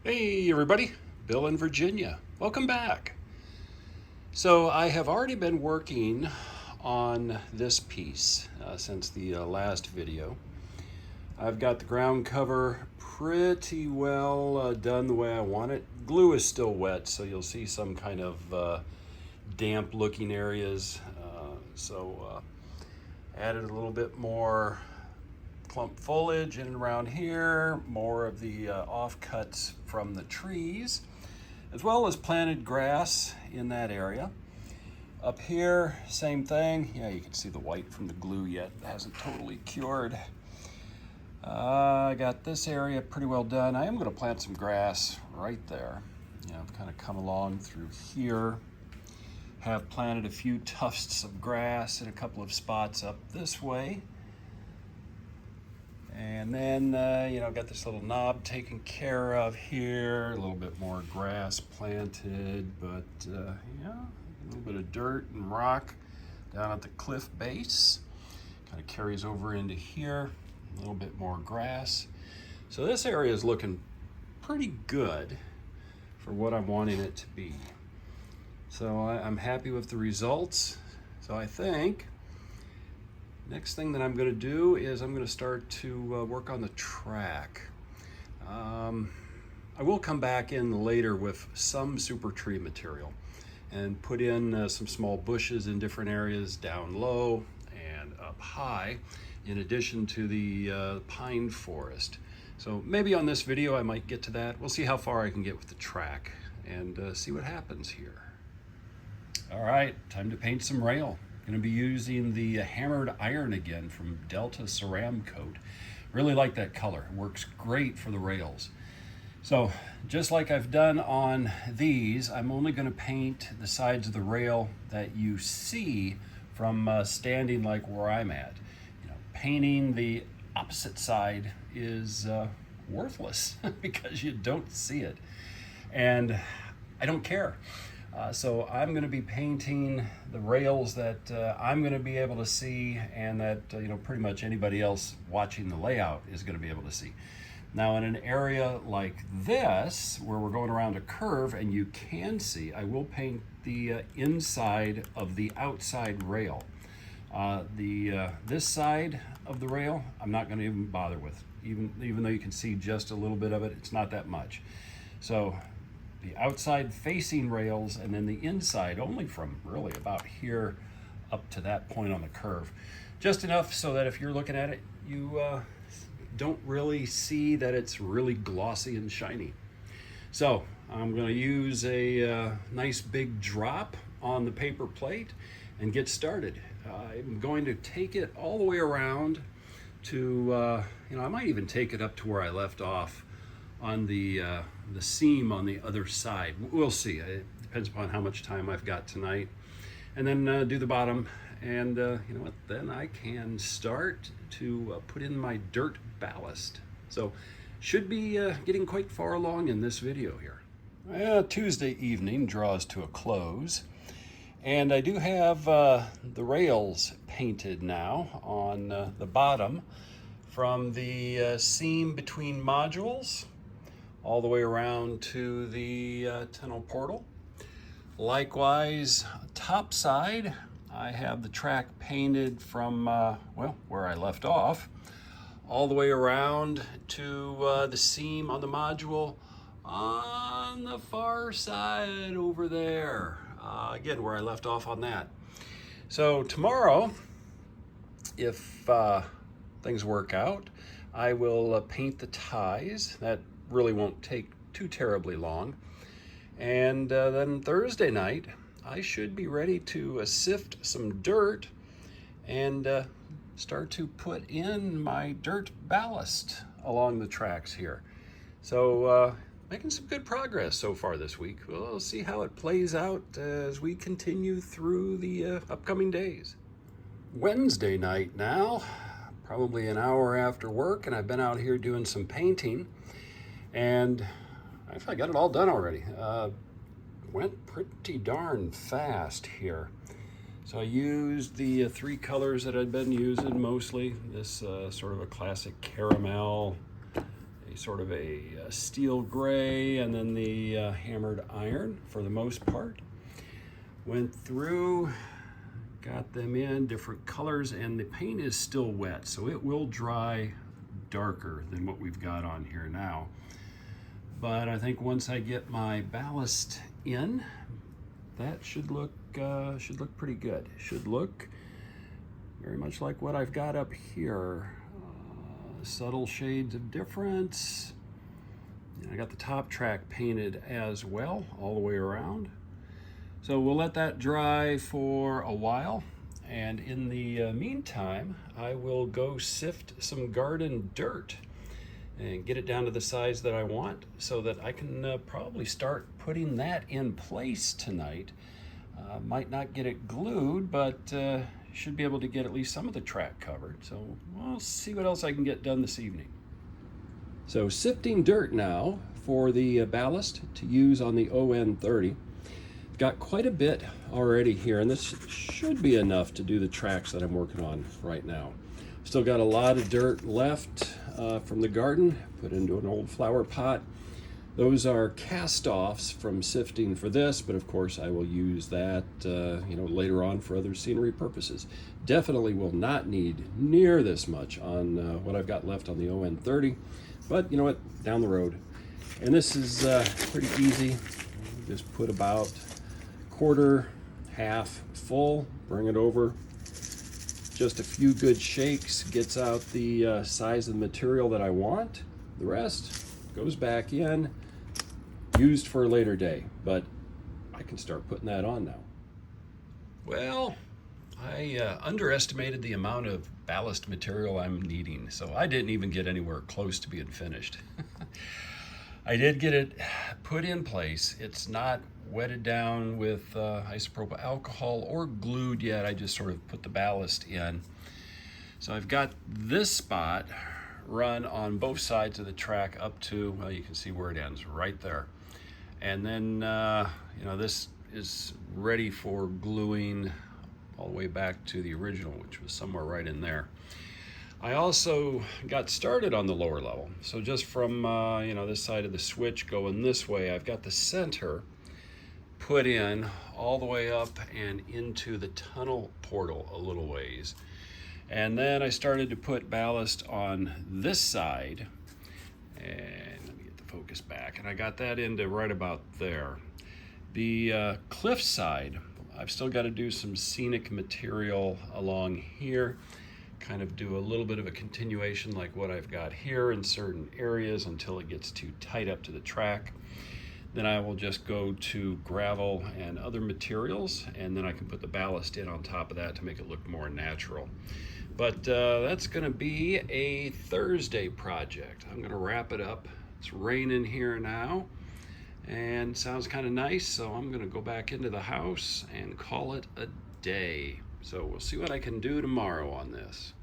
Hey everybody, Bill in Virginia. Welcome back. So I have already been working on this piece since the last video. I've got the ground cover pretty well done the way I want it. Glue is still wet, so you'll see some kind of damp looking areas. Added a little bit more clump foliage in and around here, more of the offcuts from the trees, as well as planted grass in that area. Up here, same thing. Yeah, you can see the white from the glue yet. It hasn't totally cured. I got this area pretty well done. I am going to plant some grass right there. I've kind of come along through here. Have planted a few tufts of grass in a couple of spots up this way. And then, got this little knob taken care of here, a little bit more grass planted, but a little bit of dirt and rock down at the cliff base. Kind of carries over into here, a little bit more grass. So this area is looking pretty good for what I'm wanting it to be. So I'm happy with the results. So I think next thing that I'm going to do is I'm going to start to work on the track. I will come back in later with some super tree material and put in some small bushes in different areas down low and up high, in addition to the pine forest. So maybe on this video I might get to that. We'll see how far I can get with the track and see what happens here. All right, time to paint some rail. Going to be using the hammered iron again from Delta Ceramcoat. Really like that color. It works great for the rails. So just like I've done on these, I'm only going to paint the sides of the rail that you see from standing like where I'm at. Painting the opposite side is worthless because you don't see it. And I don't care. So I'm going to be painting the rails that I'm going to be able to see, and that pretty much anybody else watching the layout is going to be able to see. Now in an area like this, where we're going around a curve and you can see, I will paint the inside of the outside rail. This side of the rail, I'm not going to even bother with. Even though you can see just a little bit of it, it's not that much. So the outside facing rails, and then the inside only from really about here up to that point on the curve. Just enough so that if you're looking at it, you don't really see that it's really glossy and shiny. So I'm going to use a nice big drop on the paper plate and get started. I'm going to take it all the way around to, I might even take it up to where I left off on the seam on the other side. We'll see. It depends upon how much time I've got tonight. And then do the bottom, and then I can start to put in my dirt ballast. So should be getting quite far along in this video here. Tuesday evening draws to a close, and I do have the rails painted now on the bottom from the seam between modules all the way around to the tunnel portal. Likewise, top side, I have the track painted from, where I left off, all the way around to the seam on the module on the far side over there. Again, where I left off on that. So tomorrow, if things work out, I will paint the ties. That really won't take too terribly long. And then Thursday night, I should be ready to sift some dirt and start to put in my dirt ballast along the tracks here. So making some good progress so far this week. We'll see how it plays out as we continue through the upcoming days. Wednesday night now, probably an hour after work, and I've been out here doing some painting. And actually I got it all done already. Went pretty darn fast here. So I used the three colors that I'd been using mostly. This sort of a classic caramel sort of a steel gray, and then the hammered iron for the most part. Went through, got them in different colors, and the paint is still wet, so it will dry darker than what we've got on here now. But I think once I get my ballast in, that should look pretty good. Should look very much like what I've got up here. Subtle shades of difference. And I got the top track painted as well, all the way around. So we'll let that dry for a while. And in the meantime, I will go sift some garden dirt and get it down to the size that I want, so that I can probably start putting that in place tonight. Might not get it glued, but should be able to get at least some of the track covered. So we'll see what else I can get done this evening. So sifting dirt now for the ballast to use on the On30. Got quite a bit already here, and this should be enough to do the tracks that I'm working on right now. Still got a lot of dirt left from the garden, put into an old flower pot. Those are cast-offs from sifting for this, but of course I will use that later on for other scenery purposes. Definitely will not need near this much on what I've got left on the On30, but you know what, down the road. And this is pretty easy. Just put about quarter, half full, bring it over. Just a few good shakes gets out the size of the material that I want. The rest goes back in, used for a later day, but I can start putting that on now. Well, I underestimated the amount of ballast material I'm needing, so I didn't even get anywhere close to being finished. I did get it put in place. It's not wetted down with isopropyl alcohol or glued yet. I just sort of put the ballast in. So I've got this spot run on both sides of the track up to, well, you can see where it ends right there. And then, this is ready for gluing all the way back to the original, which was somewhere right in there. I also got started on the lower level. So just from, this side of the switch going this way, I've got the center put in all the way up and into the tunnel portal a little ways. And then I started to put ballast on this side, and let me get the focus back, and I got that into right about there. The cliff side, I've still got to do some scenic material along here, kind of do a little bit of a continuation like what I've got here in certain areas until it gets too tight up to the track. Then I will just go to gravel and other materials, and then I can put the ballast in on top of that to make it look more natural. But that's gonna be a Thursday project. I'm gonna wrap it up. It's raining here now, and sounds kind of nice, so I'm gonna go back into the house and call it a day. So we'll see what I can do tomorrow on this.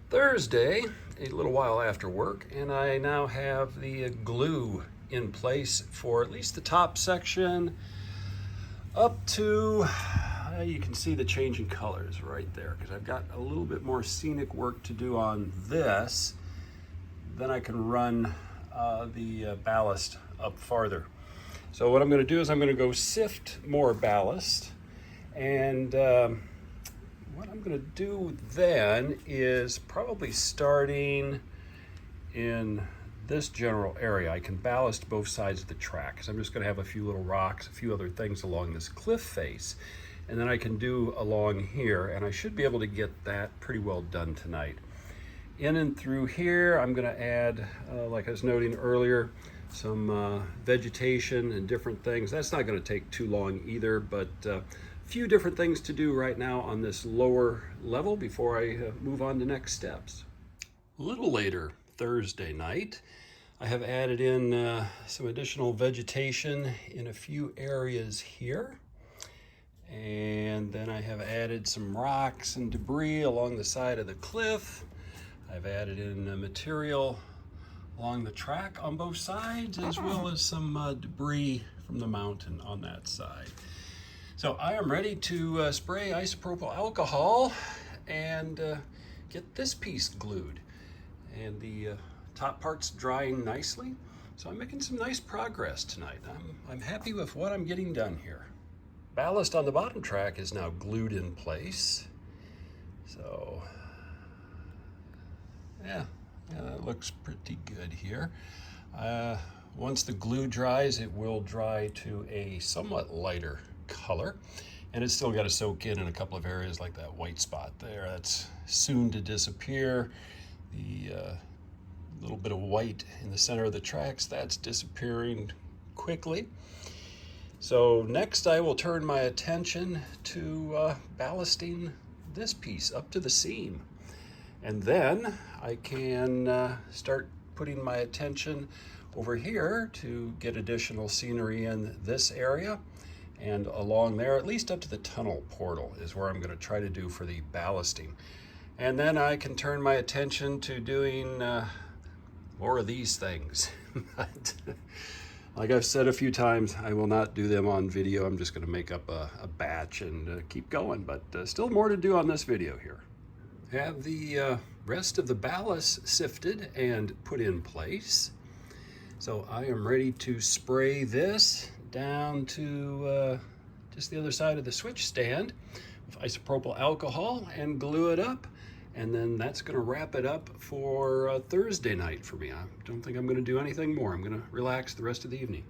Thursday, a little while after work, and I now have the glue in place for at least the top section up to, you can see the changing colors right there, because I've got a little bit more scenic work to do on this. Then I can run the ballast up farther. So what I'm going to do is I'm going to go sift more ballast, and what I'm going to do then is probably starting in this general area. I can ballast both sides of the track, because I'm just going to have a few little rocks, a few other things along this cliff face, and then I can do along here, and I should be able to get that pretty well done tonight. In and through here, I'm going to add, like I was noting earlier, some vegetation and different things. That's not going to take too long either, but a few different things to do right now on this lower level before I move on to next steps. A little later Thursday night, I have added in some additional vegetation in a few areas here. And then I have added some rocks and debris along the side of the cliff. I've added in material along the track on both sides, as well as some debris from the mountain on that side. So I am ready to spray isopropyl alcohol and get this piece glued. And the top part's drying nicely. So I'm making some nice progress tonight. I'm happy with what I'm getting done here. Ballast on the bottom track is now glued in place. So, yeah, it looks pretty good here. Once the glue dries, it will dry to a somewhat lighter color. And it's still got to soak in a couple of areas like that white spot there. That's soon to disappear. The little bit of white in the center of the tracks, that's disappearing quickly. So next I will turn my attention to ballasting this piece up to the seam. And then I can start putting my attention over here to get additional scenery in this area. And along there, at least up to the tunnel portal, is where I'm going to try to do for the ballasting. And then I can turn my attention to doing more of these things. But, like I've said a few times, I will not do them on video. I'm just going to make up a batch and keep going. But still more to do on this video here. Have the rest of the ballast sifted and put in place. So I am ready to spray this down to just the other side of the switch stand with isopropyl alcohol and glue it up. And then that's going to wrap it up for Thursday night for me. I don't think I'm going to do anything more. I'm going to relax the rest of the evening.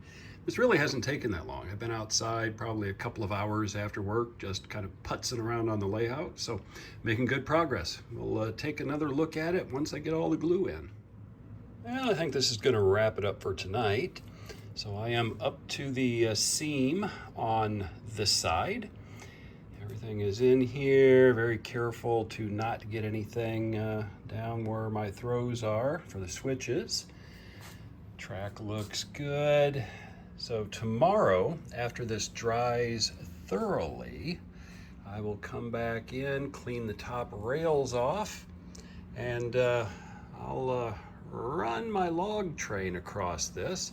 This really hasn't taken that long. I've been outside probably a couple of hours after work, just kind of putzing around on the layout. So making good progress. We'll take another look at it once I get all the glue in. Well, I think this is going to wrap it up for tonight. So I am up to the seam on this side. Everything is in here, very careful to not get anything down where my throws are for the switches. Track looks good. So tomorrow, after this dries thoroughly, I will come back in, clean the top rails off, and I'll run my log train across this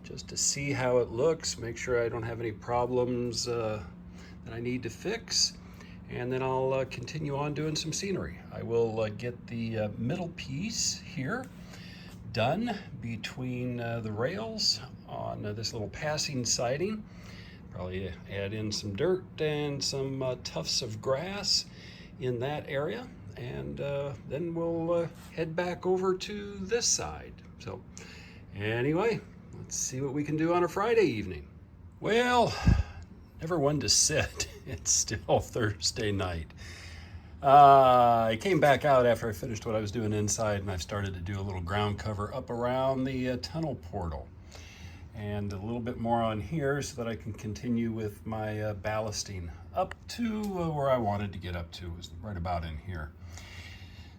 just to see how it looks, make sure I don't have any problems that I need to fix, and then I'll continue on doing some scenery. I will get the middle piece here done between the rails on this little passing siding. Probably add in some dirt and some tufts of grass in that area, and then we'll head back over to this side. So anyway, let's see what we can do on a Friday evening. Well, never one to sit. It's still Thursday night. I came back out after I finished what I was doing inside, and I've started to do a little ground cover up around the tunnel portal and a little bit more on here so that I can continue with my ballasting up to where I wanted to get up to, was right about in here.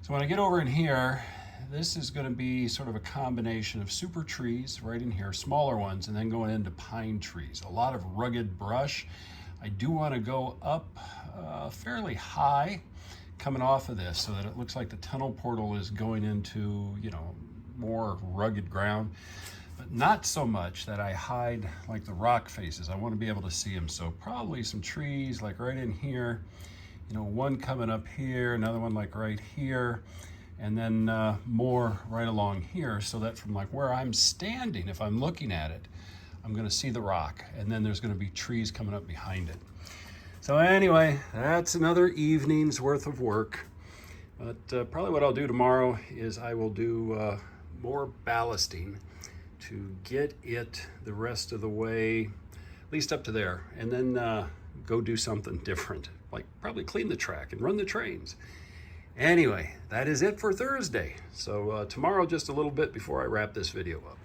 So when I get over in here, this is going to be sort of a combination of super trees right in here, smaller ones, and then going into pine trees. A lot of rugged brush. I do want to go up fairly high coming off of this so that it looks like the tunnel portal is going into, more rugged ground, but not so much that I hide like the rock faces. I want to be able to see them. So probably some trees like right in here, one coming up here, another one like right here, and then more right along here, so that from like where I'm standing, if I'm looking at it, I'm going to see the rock, and then there's going to be trees coming up behind it. So anyway, that's another evening's worth of work. But probably what I'll do tomorrow is I will do more ballasting to get it the rest of the way, at least up to there, and then go do something different, like probably clean the track and run the trains. Anyway, that is it for Thursday. So tomorrow, just a little bit before I wrap this video up.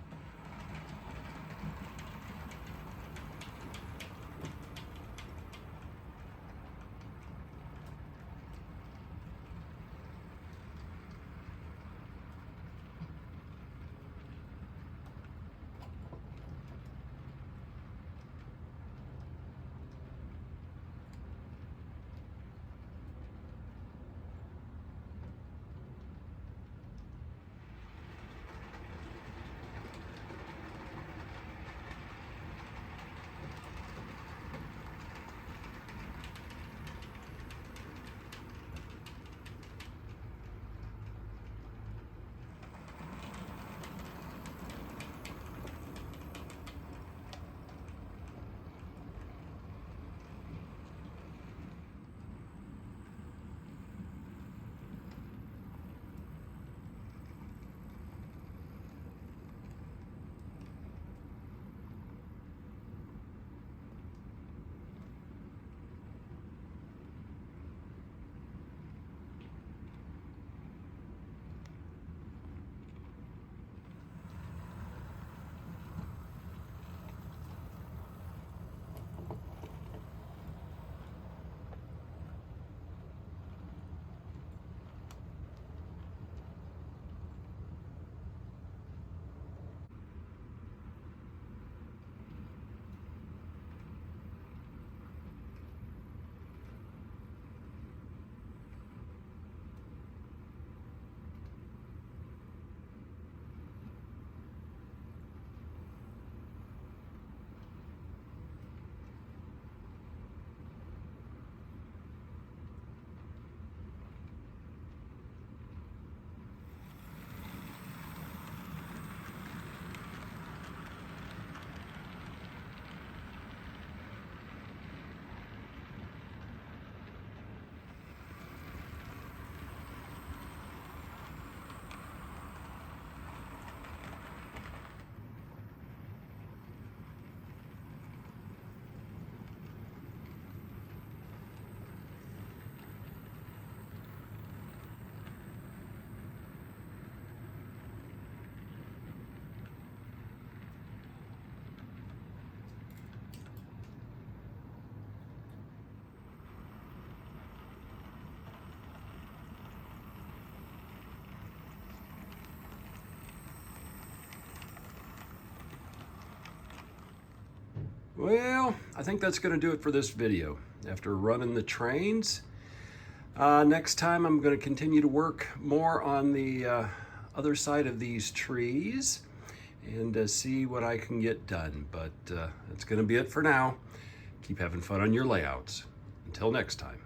Well, I think that's going to do it for this video. After running the trains, next time I'm going to continue to work more on the other side of these trees and see what I can get done. But that's going to be it for now. Keep having fun on your layouts. Until next time.